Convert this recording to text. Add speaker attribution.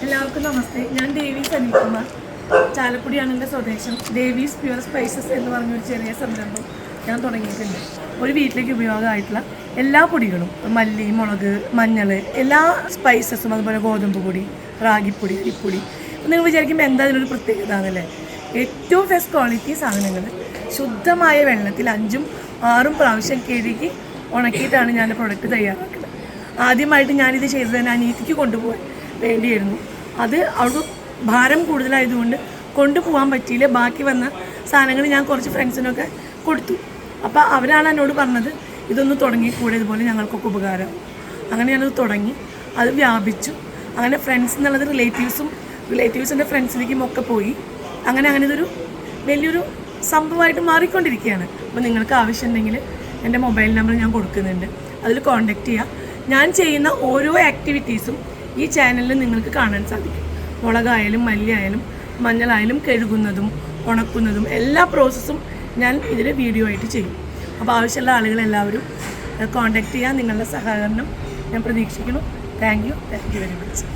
Speaker 1: എല്ലാവർക്കും നമസ്തേ. ഞാൻ ദേവി സനീകുമാർ. ചാലക്കുടിയാണ് എൻ്റെ സ്വദേശം. ദേവീസ് പ്യുവർ സ്പൈസസ് എന്ന് പറഞ്ഞൊരു ചെറിയ സംരംഭം ഞാൻ തുടങ്ങിയിട്ടുണ്ട്. ഒരു വീട്ടിലേക്ക് ഉപയോഗമായിട്ടുള്ള എല്ലാ പൊടികളും, മല്ലി, മുളക്, മഞ്ഞൾ, എല്ലാ സ്പൈസസും, അതുപോലെ ഗോതമ്പ് പൊടി, റാഗിപ്പൊടി, അരിപ്പൊടി. നിങ്ങൾ വിചാരിക്കുമ്പോൾ എന്താ ഇതിനൊരു പ്രത്യേകത എന്നല്ലേ? ഏറ്റവും ബെസ്റ്റ് ക്വാളിറ്റി സാധനങ്ങൾ ശുദ്ധമായ വെള്ളത്തിൽ 5ഉം 6ഉം പ്രാവശ്യം കഴുകി ഉണക്കിയിട്ടാണ് ഞാൻ പ്രൊഡക്റ്റ് തയ്യാറാക്കുന്നത്. ആദ്യമായിട്ട് ഞാനിത് ചെയ്തത് തന്നെ അനിയത്തിക്ക് കൊണ്ടുപോകാൻ വേണ്ടിയായിരുന്നു. അത് അവിടെ ഭാരം കൂടുതലായതുകൊണ്ട് കൊണ്ടുപോകാൻ പറ്റിയില്ല. ബാക്കി വന്ന സാധനങ്ങൾ ഞാൻ കുറച്ച് ഫ്രണ്ട്സിനൊക്കെ കൊടുത്തു. അപ്പോൾ അവരാണ് എന്നോട് പറഞ്ഞത് ഇതൊന്ന് തുടങ്ങിക്കൂടെ, ഇതുപോലെ ഞങ്ങൾക്കൊക്കെ ഉപകാരമാകും. അങ്ങനെ ഞാനത് തുടങ്ങി, അത് വ്യാപിച്ചു. അങ്ങനെ ഫ്രണ്ട്സ് എന്നുള്ളത് റിലേറ്റീവ്സിൻ്റെ ഫ്രണ്ട്സിലേക്കും ഒക്കെ പോയി. അങ്ങനെ ഇതൊരു വലിയൊരു സംഭവമായിട്ട് മാറിക്കൊണ്ടിരിക്കുകയാണ്. അപ്പോൾ നിങ്ങൾക്ക് ആവശ്യമുണ്ടെങ്കിൽ എൻ്റെ മൊബൈൽ നമ്പർ ഞാൻ കൊടുക്കുന്നുണ്ട്, അതിൽ കോൺടാക്റ്റ് ചെയ്യുക. ഞാൻ ചെയ്യുന്ന ഓരോ ആക്ടിവിറ്റീസും ഈ ചാനലിൽ നിങ്ങൾക്ക് കാണാൻ സാധിക്കും. മുളകായാലും മല്ലിയായാലും മഞ്ഞളായാലും കഴുകുന്നതും ഉണക്കുന്നതും എല്ലാ പ്രോസസ്സും ഞാൻ ഇതിൽ വീഡിയോ ആയിട്ട് ചെയ്യും. അപ്പോൾ ആവശ്യമുള്ള ആളുകളെല്ലാവരും കോൺടാക്റ്റ് ചെയ്യുക. നിങ്ങളുടെ സഹകരണം ഞാൻ പ്രതീക്ഷിക്കുന്നു. Thank you very much.